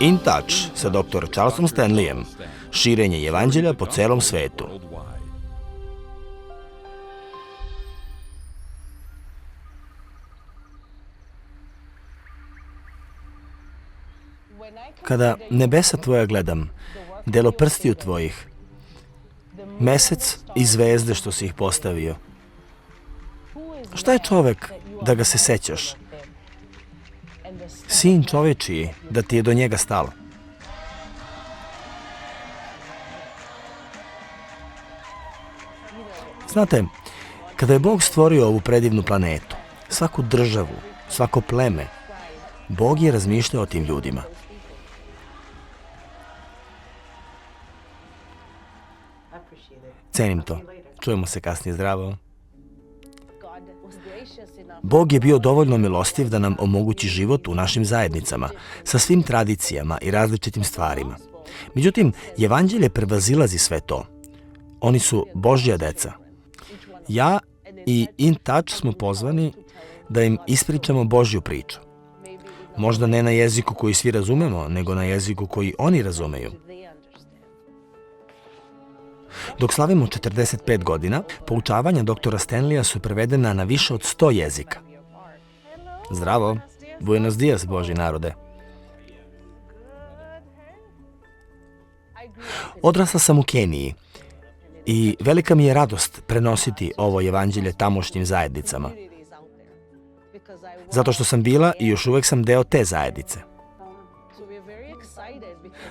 In Touch sa dr. Charlesom Stanleyem. Širenje evanđelja po celom svetu. Kada nebesa tvoja gledam, delo prstiju tvojih, mesec i zvezde što si ih postavio. Šta je čovek da ga se sećaš? Sin čovečiji da ti je do njega stalo. Znate, kada je Bog stvorio ovu predivnu planetu, svaku državu, svako pleme, Bog je razmišljao o tim ljudima. Cenim to. Čujemo se kasnije, zdravo. Bog je bio dovoljno milostiv da nam omogući život u našim zajednicama, sa svim tradicijama i različitim stvarima. Međutim, evanđelje prevazilazi sve to. Oni su Božja deca. Ja i In Touch smo pozvani da im ispričamo Božju priču. Možda ne na jeziku koji svi razumemo, nego na jeziku koji oni razumeju. Dok slavimo 45 godina, poučavanja doktora Stanleya su prevedena na više od 100 jezika. Zdravo, buenos dias, Božji narode. Odrasla sam u Keniji i velika mi je radost prenositi ovo evanđelje tamošnjim zajednicama. Zato što sam bila i još uvek sam deo te zajednice.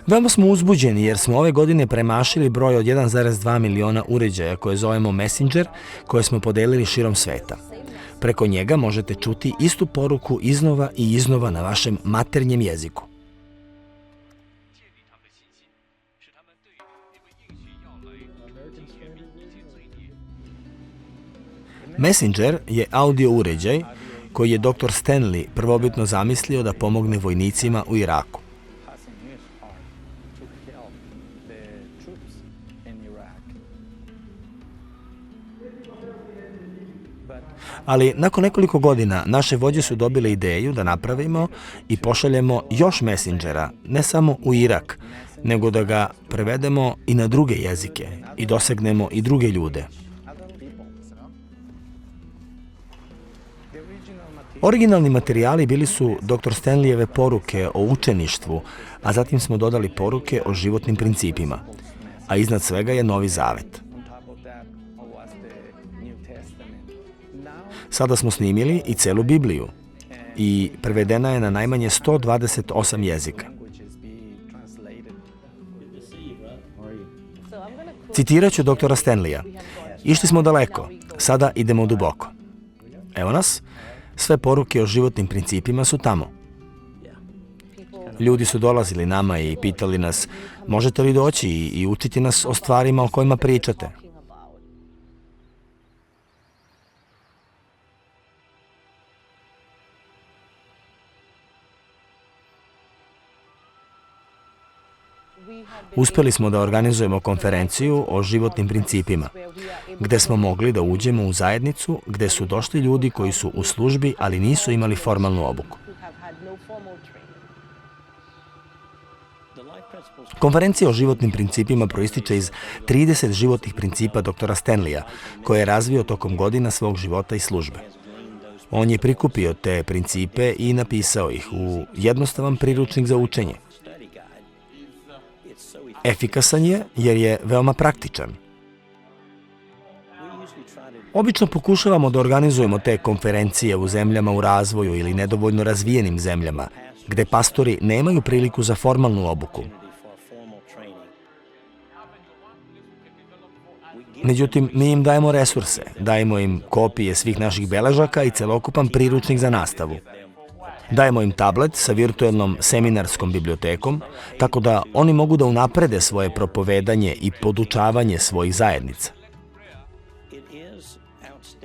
Veoma smo uzbuđeni jer smo ove godine premašili broj od 1,2 miliona uređaja koje zovemo Messenger, koje smo podelili širom sveta. Preko njega možete čuti istu poruku iznova i iznova na vašem maternjem jeziku. Messenger je audio uređaj koji je dr. Stanley prvobitno zamislio da pomogne vojnicima u Iraku. Ali nakon nekoliko godina naše vođe su dobile ideju da napravimo i pošaljemo još Messengera, ne samo u Irak, nego da ga prevedemo i na druge jezike i dosegnemo i druge ljude. Originalni materijali bili su dr. Stanleyjeve poruke o učeništvu, a zatim smo dodali poruke o životnim principima, a iznad svega je Novi Zavet. Sada smo snimili i celu Bibliju i prevedena je na najmanje 128 jezika. Citirat ću doktora Stanleya. Išli smo daleko, sada idemo duboko. Evo nas, sve poruke o životnim principima su tamo. Ljudi su dolazili nama i pitali nas, možete li doći i učiti nas o stvarima o kojima pričate? Uspeli smo da organizujemo konferenciju o životnim principima, gde smo mogli da uđemo u zajednicu gde su došli ljudi koji su u službi, ali nisu imali formalnu obuku. Konferencija o životnim principima proističe iz 30 životnih principa doktora Stanleya, koje je razvio tokom godina svog života i službe. On je prikupio te principe i napisao ih u jednostavan priručnik za učenje. Efikasan je jer je veoma praktičan. Obično pokušavamo da organizujemo te konferencije u zemljama u razvoju ili nedovoljno razvijenim zemljama, gde pastori nemaju priliku za formalnu obuku. Međutim, mi im dajemo resurse, dajemo im kopije svih naših beležaka i celokupan priručnik za nastavu. Dajemo im tablet sa virtuelnom seminarskom bibliotekom, tako da oni mogu da unaprede svoje propovedanje i podučavanje svojih zajednica.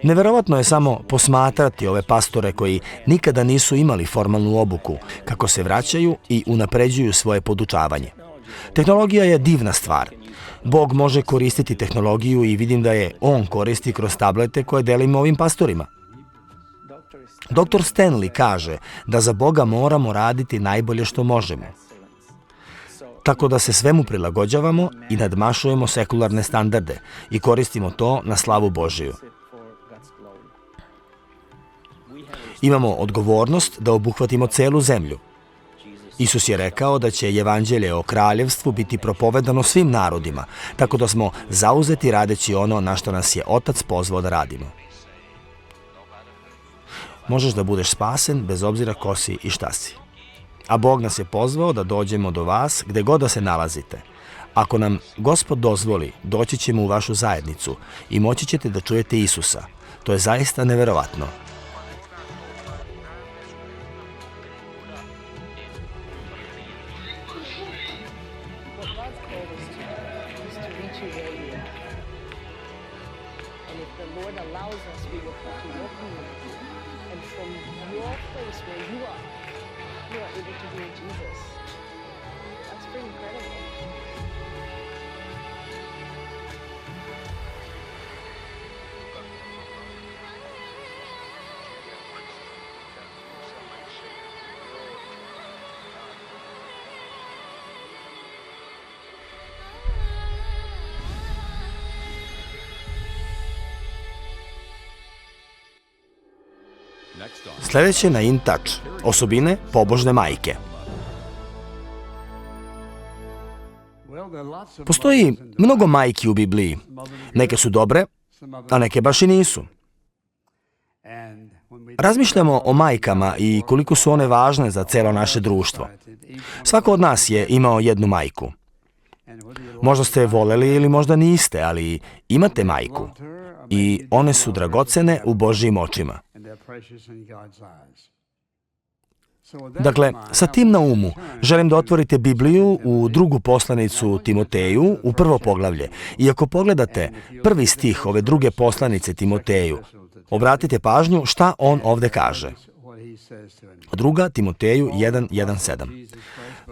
Neverovatno je samo posmatrati ove pastore koji nikada nisu imali formalnu obuku, kako se vraćaju i unapređuju svoje podučavanje. Tehnologija je divna stvar. Bog može koristiti tehnologiju i vidim da je On koristi kroz tablete koje delimo ovim pastorima. Dr. Stanley kaže da za Boga moramo raditi najbolje što možemo. tako da se svemu prilagođavamo i nadmašujemo sekularne standarde i koristimo to na slavu Božiju. Imamo odgovornost da obuhvatimo celu zemlju. Isus je rekao da će evanđelje o kraljevstvu biti propovedano svim narodima, tako da smo zauzeti radeći ono na što nas je Otac pozvao da radimo. Možeš da budeš spasen bez obzira ko si i šta si. A Bog nas je pozvao da dođemo do vas gde god da se nalazite. Ako nam Gospod dozvoli, doći ćemo u vašu zajednicu i moći ćete da čujete Isusa. To je zaista neverovatno. Sljedeće na In Touch. Osobine pobožne majke. Postoji mnogo majki u Bibliji. Neke su dobre, a neke baš i nisu. Razmišljamo o majkama i koliko su one važne za celo naše društvo. Svako od nas je imao jednu majku. Možda ste je voleli ili možda niste, ali imate majku. I one su dragocene u Božjim očima. Dakle, sa tim na umu, želim da otvorite Bibliju u drugu poslanicu Timoteju, u prvo poglavlje. I ako pogledate prvi stih ove druge poslanice Timoteju, obratite pažnju šta on ovde kaže. Druga Timoteju 1:1-7.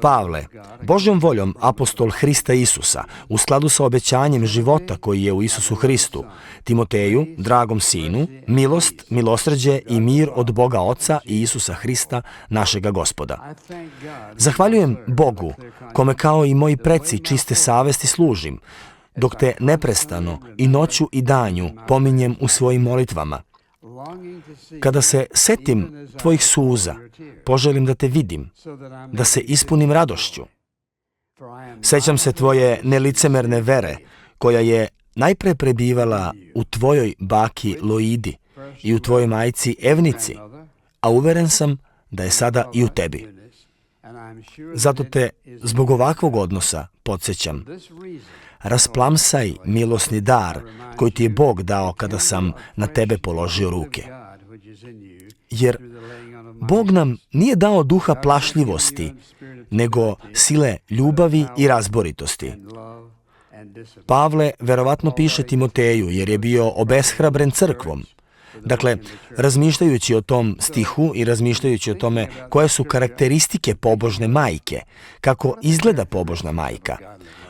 Pavle, Božjom voljom apostol Hrista Isusa, u skladu sa obećanjem života koji je u Isusu Hristu, Timoteju, dragom sinu, milost, milosrđe i mir od Boga Oca i Isusa Hrista, našega Gospoda. Zahvaljujem Bogu, kome kao i moji preci čiste savesti služim, dok te neprestano i noću i danju pominjem u svojim molitvama. Kada se setim tvojih suza, poželim da te vidim, da se ispunim radošću. Sećam se tvoje nelicemerne vere, koja je najpre prebivala u tvojoj baki Loidi i u tvojoj majci Evnici, a uveren sam da je sada i u tebi. Zato te zbog ovakvog odnosa podsjećam. Rasplamsaj milosni dar koji ti je Bog dao kada sam na tebe položio ruke. Jer Bog nam nije dao duha plašljivosti, nego sile ljubavi i razboritosti. Pavle verovatno piše Timoteju jer je bio obeshrabren crkvom. Dakle, razmišljajući o tom stihu i razmišljajući o tome koje su karakteristike pobožne majke, kako izgleda pobožna majka,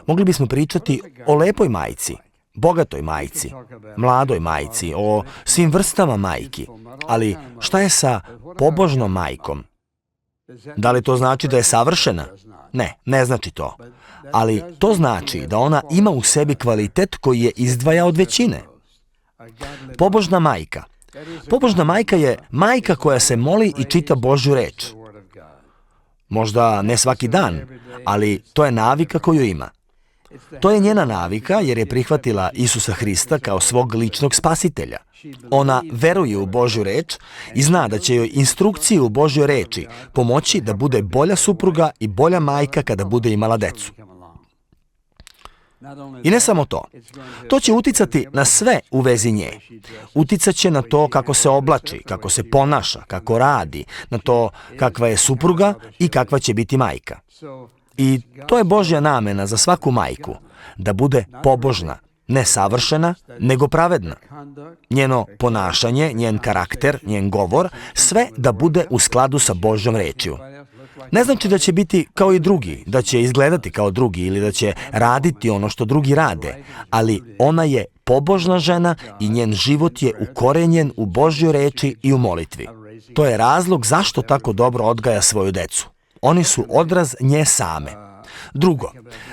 mogli bismo pričati o lepoj majci, bogatoj majci, mladoj majci, o svim vrstama majki. Ali šta je sa pobožnom majkom? Da li to znači da je savršena? Ne, ne znači to. Ali to znači da ona ima u sebi kvalitet koji je izdvaja od većine. Pobožna majka. Pobožna majka je majka koja se moli i čita Božju reč. Možda ne svaki dan, ali to je navika koju ima. To je njena navika jer je prihvatila Isusa Hrista kao svog ličnog spasitelja. Ona veruje u Božju reč i zna da će joj instrukcije u Božjoj reči pomoći da bude bolja supruga i bolja majka kada bude imala decu. I ne samo to. To će uticati na sve u vezi nje. Uticat će na to kako se oblači, kako se ponaša, kako radi, na to kakva je supruga i kakva će biti majka. I to je Božja namena za svaku majku, da bude pobožna, ne savršena, nego pravedna. Njeno ponašanje, njen karakter, njen govor, sve da bude u skladu sa Božjom rečju. Ne znači da će biti kao i drugi, da će izgledati kao drugi ili da će raditi ono što drugi rade, ali ona je pobožna žena i njen život je ukorenjen u Božjoj reči i u molitvi. To je razlog zašto tako dobro odgaja svoju decu. Oni su odraz nje same. Drugo,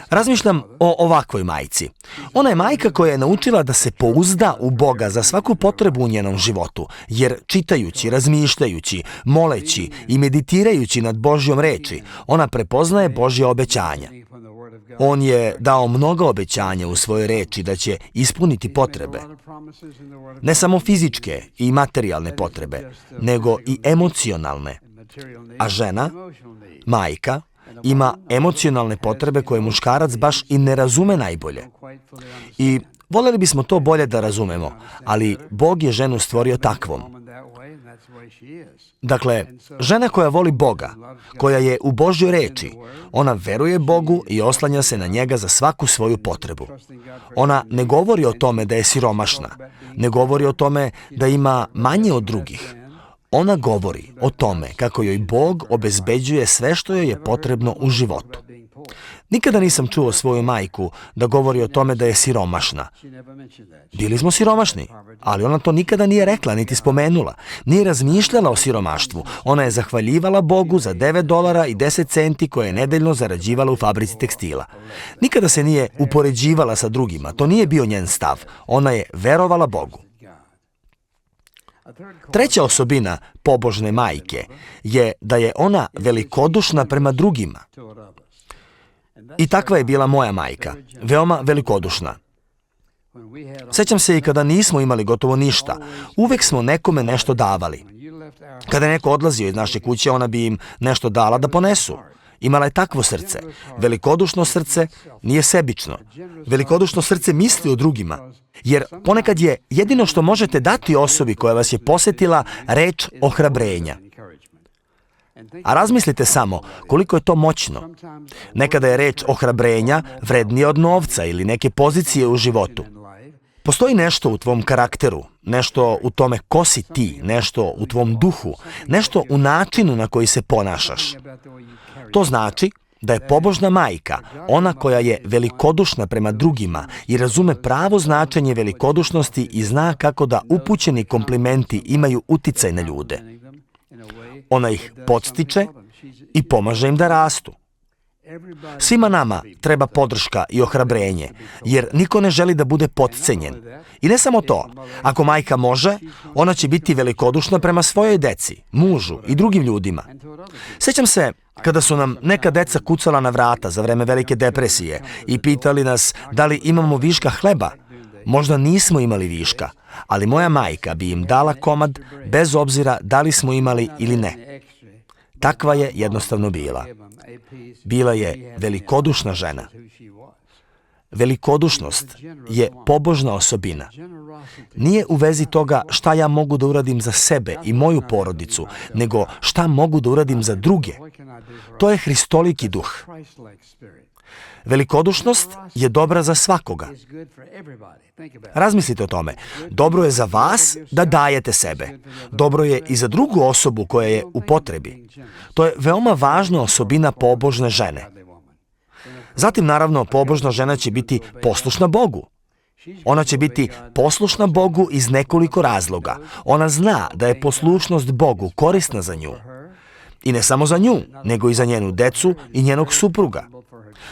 razmišljam o ovakvoj majci. Ona je majka koja je naučila da se pouzda u Boga za svaku potrebu u njenom životu, jer čitajući, razmišljajući, moleći i meditirajući nad Božjom reči, ona prepoznaje Božje obećanja. On je dao mnoga obećanja u svojoj reči da će ispuniti potrebe. Ne samo fizičke i materijalne potrebe, nego i emocionalne. A žena, majka, ima emocionalne potrebe koje muškarac baš i ne razume najbolje. I voljeli bismo to bolje da razumemo, ali Bog je ženu stvorio takvom. Dakle, žena koja voli Boga, koja je u Božjoj reči, ona veruje Bogu i oslanja se na njega za svaku svoju potrebu. Ona ne govori o tome da je siromašna, ne govori o tome da ima manje od drugih. Ona govori o tome kako joj Bog obezbeđuje sve što joj je potrebno u životu. Nikada nisam čuo svoju majku da govori o tome da je siromašna. Bili smo siromašni, ali ona to nikada nije rekla, niti spomenula. Nije razmišljala o siromaštvu. Ona je zahvaljivala Bogu za $9.10 koje je nedeljno zarađivala u fabrici tekstila. Nikada se nije upoređivala sa drugima. To nije bio njen stav. Ona je verovala Bogu. Treća osobina pobožne majke je da je ona velikodušna prema drugima. I takva je bila moja majka, veoma velikodušna. Sećam se i kada nismo imali gotovo ništa, uvek smo nekome nešto davali. Kada je neko odlazio iz naše kuće, ona bi im nešto dala da ponesu. Imala je takvo srce. Velikodušno srce nije sebično. Velikodušno srce misli o drugima. Jer ponekad je jedino što možete dati osobi koja vas je posetila reč ohrabrenja. A razmislite samo koliko je to moćno. Nekada je reč ohrabrenja vrednija od novca ili neke pozicije u životu. Postoji nešto u tvom karakteru, nešto u tome ko si ti, nešto u tvom duhu, nešto u načinu na koji se ponašaš. To znači da je pobožna majka ona koja je velikodušna prema drugima i razume pravo značenje velikodušnosti i zna kako da upućeni komplimenti imaju uticaj na ljude. Ona ih podstiče i pomaže im da rastu. Svima nama treba podrška i ohrabrenje, jer niko ne želi da bude potcenjen. I ne samo to, ako majka može, ona će biti velikodušna prema svojoj deci, mužu i drugim ljudima. Sećam se kada su nam neka deca kucala na vrata za vreme Velike depresije i pitali nas da li imamo viška hleba. Možda nismo imali viška, ali moja majka bi im dala komad bez obzira da li smo imali ili ne. Takva je jednostavno bila. Bila je velikodušna žena. Velikodušnost je pobožna osobina. Nije u vezi toga šta ja mogu da uradim za sebe i moju porodicu, nego šta mogu da uradim za druge. To je hristoliki duh. Velikodušnost je dobra za svakoga. Razmislite o tome. Dobro je za vas da dajete sebe. Dobro je i za drugu osobu koja je u potrebi. To je veoma važna osobina pobožne žene. Zatim, naravno, pobožna žena će biti poslušna Bogu. Ona će biti poslušna Bogu iz nekoliko razloga. Ona zna da je poslušnost Bogu korisna za nju. I ne samo za nju, nego i za njenu decu i njenog supruga.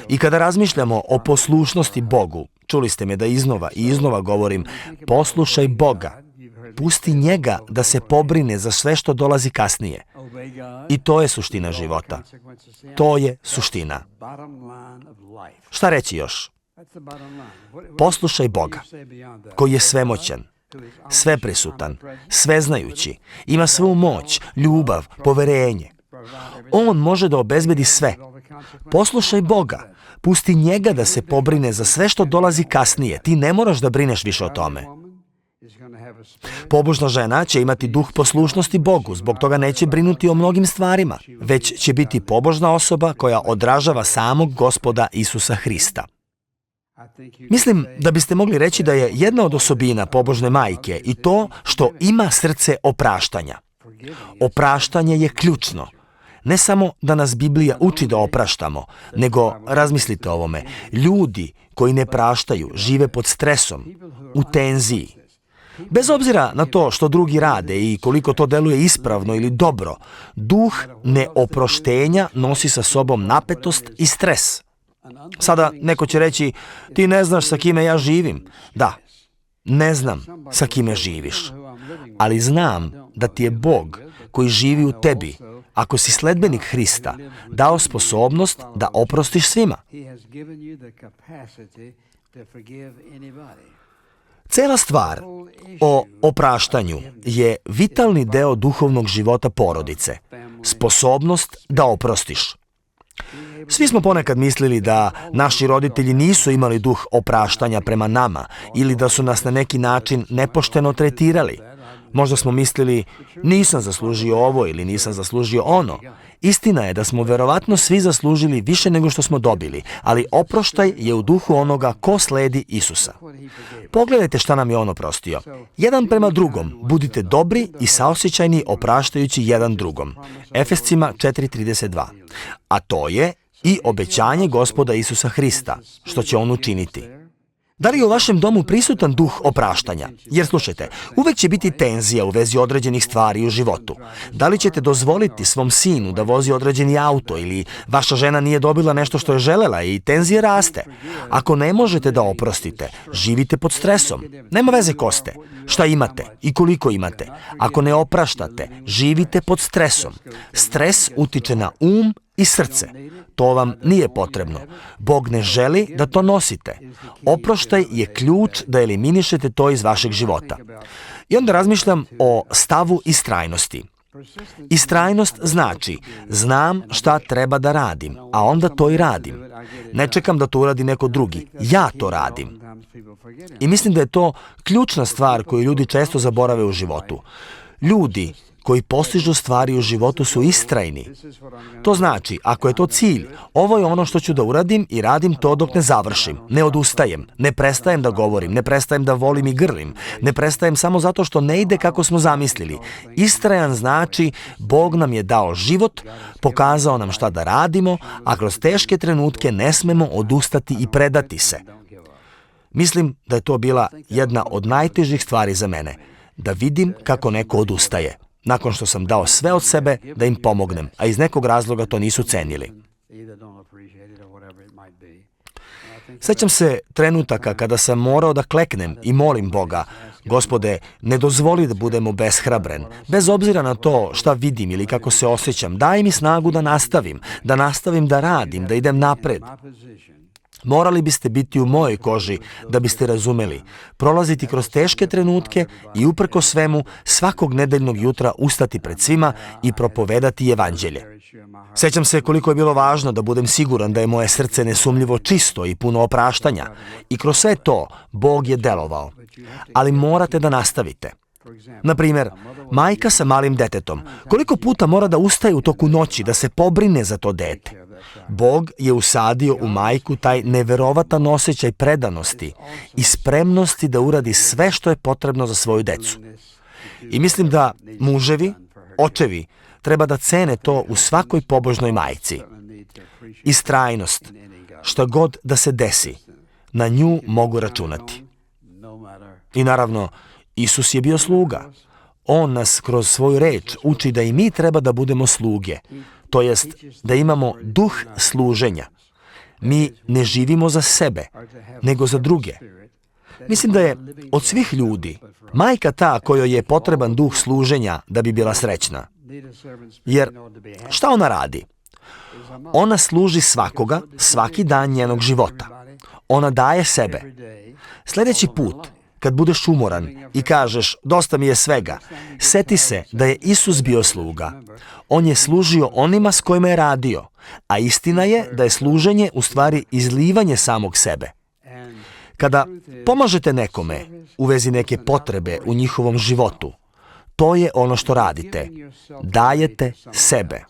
I kada razmišljamo o poslušnosti Bogu, čuli ste me da iznova i iznova govorim, poslušaj Boga, pusti njega da se pobrine za sve što dolazi kasnije. I to je suština života. To je suština. Šta reći još? Poslušaj Boga, koji je svemoćan, sveprisutan, sveznajući, ima svu moć, ljubav, poverenje. On može da obezbedi sve. Poslušaj Boga, pusti njega da se pobrine za sve što dolazi kasnije. Ti ne moraš da brineš više o tome. Pobožna žena će imati duh poslušnosti Bogu, zbog toga neće brinuti o mnogim stvarima, već će biti pobožna osoba koja odražava samog Gospoda Isusa Hrista. Mislim da biste mogli reći da je jedna od osobina pobožne majke i to što ima srce opraštanja. Opraštanje je ključno. Ne samo da nas Biblija uči da opraštamo, nego, razmislite o ovome, ljudi koji ne praštaju žive pod stresom, u tenziji. Bez obzira na to što drugi rade i koliko to deluje ispravno ili dobro, duh neoproštenja nosi sa sobom napetost i stres. Sada neko će reći, ti ne znaš sa kime ja živim. Da, ne znam sa kime živiš, ali znam da ti je Bog koji živi u tebi, ako si sledbenik Hrista, dao sposobnost da oprostiš svima. Cela stvar o opraštanju je vitalni deo duhovnog života porodice, sposobnost da oprostiš. Svi smo ponekad mislili da naši roditelji nisu imali duh opraštanja prema nama ili da su nas na neki način nepošteno tretirali. Možda smo mislili, nisam zaslužio ovo ili nisam zaslužio ono. Istina je da smo verovatno svi zaslužili više nego što smo dobili, ali oproštaj je u duhu onoga ko sledi Isusa. Pogledajte šta nam je on oprostio. Jedan prema drugom, budite dobri i saosjećajni opraštajući jedan drugom. Efescima 4:32. A to je i obećanje Gospoda Isusa Hrista, što će on učiniti. Da li je u vašem domu prisutan duh opraštanja? Jer slušajte, uvek će biti tenzija u vezi određenih stvari u životu. Da li ćete dozvoliti svom sinu da vozi određeni auto ili vaša žena nije dobila nešto što je želela i tenzija raste? Ako ne možete da oprostite, živite pod stresom. Nema veze ko ste, šta imate i koliko imate. Ako ne opraštate, živite pod stresom. Stres utiče na i srce. To vam nije potrebno. Bog ne želi da to nosite. Oproštaj je ključ da eliminišete to iz vašeg života. I onda razmišljam o stavu istrajnosti. Istrajnost znači, znam šta treba da radim, a onda to i radim. Ne čekam da to uradi neko drugi, ja to radim. I mislim da je to ključna stvar koju ljudi često zaborave u životu. Ljudi koji postižu stvari u životu su istrajni. To znači, ako je to cilj, ovo je ono što ću da uradim i radim to dok ne završim. Ne odustajem, ne prestajem da govorim, ne prestajem da volim i grlim, ne prestajem samo zato što ne ide kako smo zamislili. Istrajan znači, Bog nam je dao život, pokazao nam šta da radimo, a kroz teške trenutke ne smemo odustati i predati se. Mislim da je to bila jedna od najtežih stvari za mene, da vidim kako neko odustaje. Nakon što sam dao sve od sebe da im pomognem, a iz nekog razloga to nisu cenili. Sećam se trenutaka kada sam morao da kleknem i molim Boga, Gospode, ne dozvoli da budem obeshrabren, bez obzira na to šta vidim ili kako se osjećam, daj mi snagu da nastavim da radim, da idem napred. Morali biste biti u mojoj koži da biste razumeli, prolaziti kroz teške trenutke i uprko svemu svakog nedeljnog jutra ustati pred svima i propovedati evanđelje. Sećam se koliko je bilo važno da budem siguran da je moje srce nesumnjivo čisto i puno opraštanja i kroz sve to Bog je delovao. Ali morate da nastavite. Na primjer, majka sa malim detetom, koliko puta mora da ustaje u toku noći da se pobrine za to dete? Bog je usadio u majku taj neverovatan osjećaj predanosti i spremnosti da uradi sve što je potrebno za svoju decu. I mislim da muževi, očevi, treba da cene to u svakoj pobožnoj majci. Istrajnost, šta god da se desi, na nju mogu računati. I naravno, Isus je bio sluga. On nas kroz svoju reč uči da i mi treba da budemo sluge, to jest da imamo duh služenja. Mi ne živimo za sebe, nego za druge. Mislim da je od svih ljudi majka ta kojoj je potreban duh služenja da bi bila srećna. Jer šta ona radi? Ona služi svakoga, svaki dan njenog života. Ona daje sebe. Sljedeći put, kad budeš umoran i kažeš, dosta mi je svega, seti se da je Isus bio sluga. On je služio onima s kojima je radio, a istina je da je služenje u stvari izlivanje samog sebe. Kada pomažete nekome u vezi neke potrebe u njihovom životu, to je ono što radite. Dajete sebe.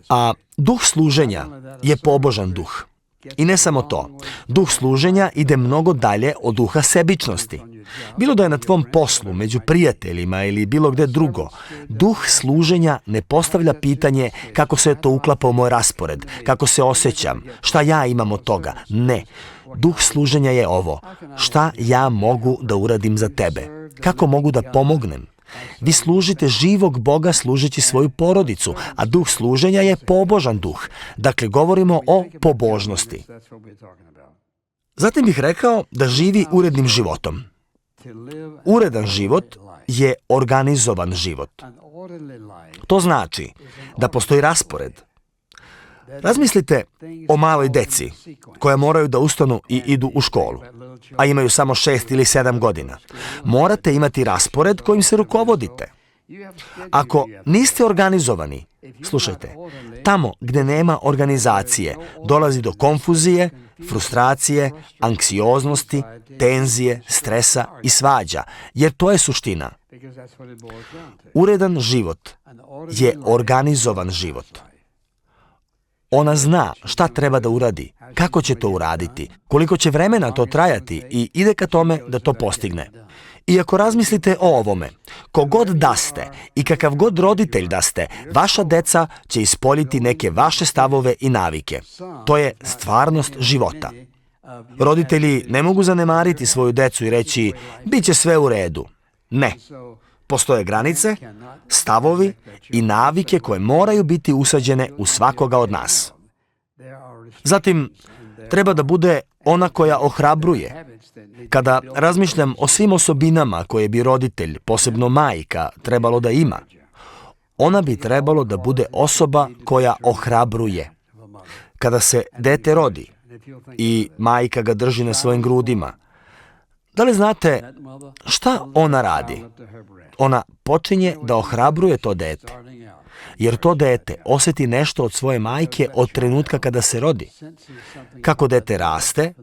A duh služenja je pobožan duh. I ne samo to. Duh služenja ide mnogo dalje od duha sebičnosti. Bilo da je na tvom poslu, među prijateljima ili bilo gde drugo, duh služenja ne postavlja pitanje kako se to uklapa u moj raspored, kako se osjećam, šta ja imam od toga. Ne. Duh služenja je ovo. Šta ja mogu da uradim za tebe? Kako mogu da pomognem? Vi služite živog Boga služeći svoju porodicu, a duh služenja je pobožan duh. Dakle, govorimo o pobožnosti. Zatim bih rekao da živi urednim životom. Uredan život je organizovan život. To znači da postoji raspored. Razmislite o maloj deci koja moraju da ustanu i idu u školu, a imaju samo 6 ili 7 godina. Morate imati raspored kojim se rukovodite. Ako niste organizovani, slušajte, tamo gdje nema organizacije dolazi do konfuzije, frustracije, anksioznosti, tenzije, stresa i svađa, jer to je suština. Uredan život je organizovan život. Ona zna šta treba da uradi, kako će to uraditi, koliko će vremena to trajati i ide ka tome da to postigne. I ako razmislite o ovome, kogod da ste i kakav god roditelj da ste, vaša deca će ispoljiti neke vaše stavove i navike. To je stvarnost života. Roditelji ne mogu zanemariti svoju decu i reći, bit će sve u redu. Ne. Postoje granice, stavovi i navike koje moraju biti usađene u svakoga od nas. Zatim, treba da bude ona koja ohrabruje. Kada razmišljam o svim osobinama koje bi roditelj, posebno majka, trebalo da ima, ona bi trebalo da bude osoba koja ohrabruje. Kada se dete rodi i majka ga drži na svojim grudima, da li znate šta ona radi? Ona počinje da ohrabruje to dete, jer to dete osjeti nešto od svoje majke od trenutka kada se rodi. Kako dete raste,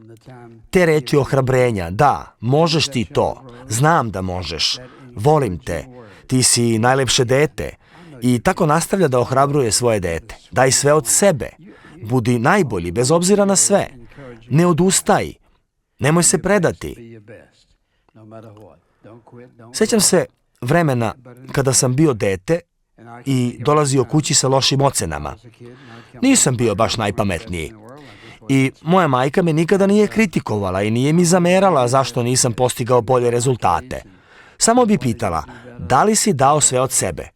te reči ohrabrenja, da, možeš ti to, znam da možeš, volim te, ti si najlepše dete, i tako nastavlja da ohrabruje svoje dete. Daj sve od sebe, budi najbolji bez obzira na sve, ne odustaj, nemoj se predati. Sjećam se vremena kada sam bio dete i dolazio kući sa lošim ocenama. Nisam bio baš najpametniji. I moja majka me nikada nije kritikovala i nije mi zamerala zašto nisam postigao bolje rezultate. Samo bi pitala, da li si dao sve od sebe?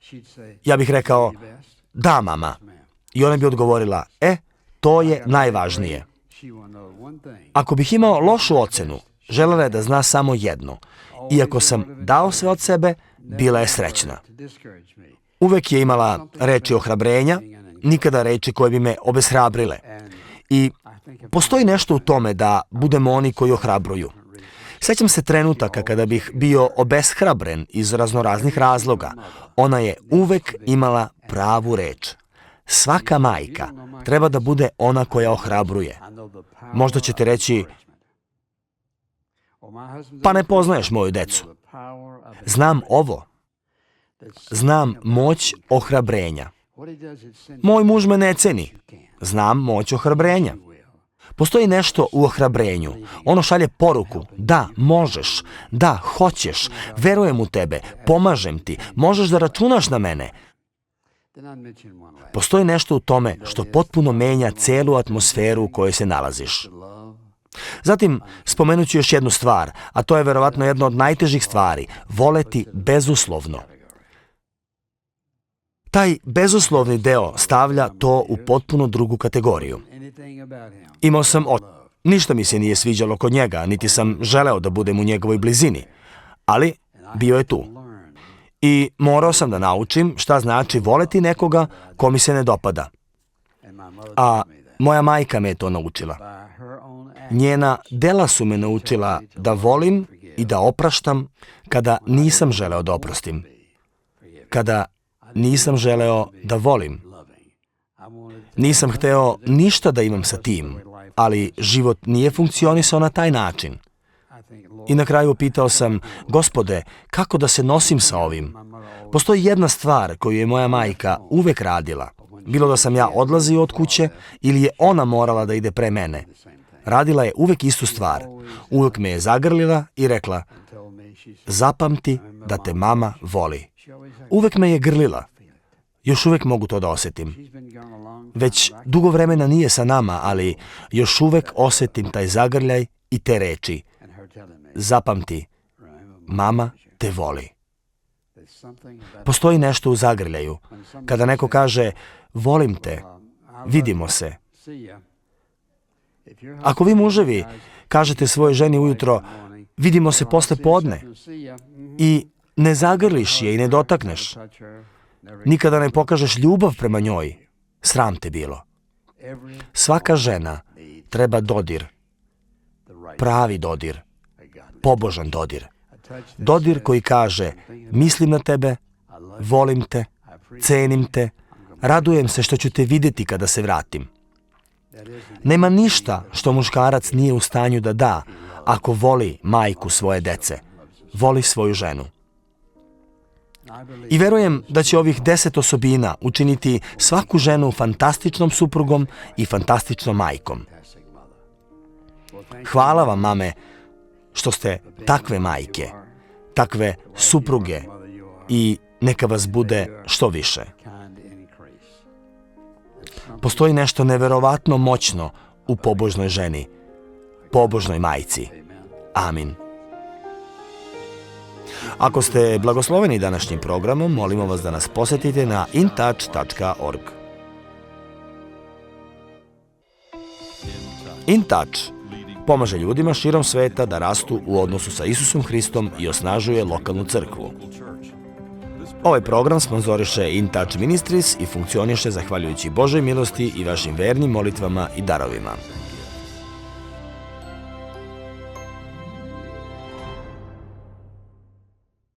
Ja bih rekao, da mama. I ona bi odgovorila, to je najvažnije. Ako bih imao lošu ocenu, želela je da zna samo jedno. Iako sam dao sve od sebe, bila je srećna. Uvek je imala reči ohrabrenja, nikada reči koje bi me obeshrabrile. I postoji nešto u tome da budemo oni koji ohrabruju. Sjećam se trenutaka kada bih bio obeshrabren iz raznoraznih razloga. Ona je uvek imala pravu reč. Svaka majka treba da bude ona koja ohrabruje. Možda ćete reći, pa ne poznaješ moju decu. Znam ovo. Znam moć ohrabrenja. Moj muž me ne ceni. Znam moć ohrabrenja. Postoji nešto u ohrabrenju. Ono šalje poruku, da, možeš, da, hoćeš, verujem u tebe, pomažem ti, možeš da računaš na mene. Postoji nešto u tome što potpuno menja celu atmosferu u kojoj se nalaziš. Zatim, spomenut ću još jednu stvar, a to je verovatno jedna od najtežih stvari, voleti bezuslovno. Taj bezuslovni deo stavlja to u potpuno drugu kategoriju. Imao sam ništa mi se nije sviđalo kod njega, niti sam želeo da budem u njegovoj blizini, ali bio je tu. I morao sam da naučim šta znači voleti nekoga ko mi se ne dopada. A moja majka me je to naučila. Njena dela su me naučila da volim i da opraštam kada nisam želeo da oprostim. Kada nisam želeo da volim. Nisam hteo ništa da imam sa tim, ali život nije funkcionisao na taj način. I na kraju pitao sam, Gospode, kako da se nosim sa ovim? Postoji jedna stvar koju je moja majka uvek radila. Bilo da sam ja odlazio od kuće ili je ona morala da ide pre mene. Radila je uvek istu stvar. Uvek me je zagrlila i rekla, zapamti da te mama voli. Uvek me je grlila. Još uvek mogu to da osjetim. Već dugo vremena nije sa nama, ali još uvek osjetim taj zagrljaj i te reči. Zapamti, mama te voli. Postoji nešto u zagrljaju. Kada neko kaže, volim te, vidimo se. Ako vi muževi kažete svojoj ženi ujutro, vidimo se posle podne, i ne zagrliš je i ne dotakneš, nikada ne pokažeš ljubav prema njoj, sram te bilo. Svaka žena treba dodir, pravi dodir, pobožan dodir. Dodir koji kaže, mislim na tebe, volim te, cenim te, radujem se što ću te vidjeti kada se vratim. Nema ništa što muškarac nije u stanju da da ako voli majku svoje dece, voli svoju ženu. I verujem da će ovih 10 osobina učiniti svaku ženu fantastičnom suprugom i fantastičnom majkom. Hvala vam, mame, što ste takve majke, takve supruge, i neka vas bude što više. Postoji nešto neverovatno moćno u pobožnoj ženi, pobožnoj majci. Amin. Ako ste blagosloveni današnjim programom, molimo vas da nas posetite na intouch.org. InTouch pomaže ljudima širom sveta da rastu u odnosu sa Isusom Hristom i osnažuje lokalnu crkvu. Ovaj program sponzoriše InTouch Ministries i funkcioniše zahvaljujući Božoj milosti i vašim vernim molitvama i darovima.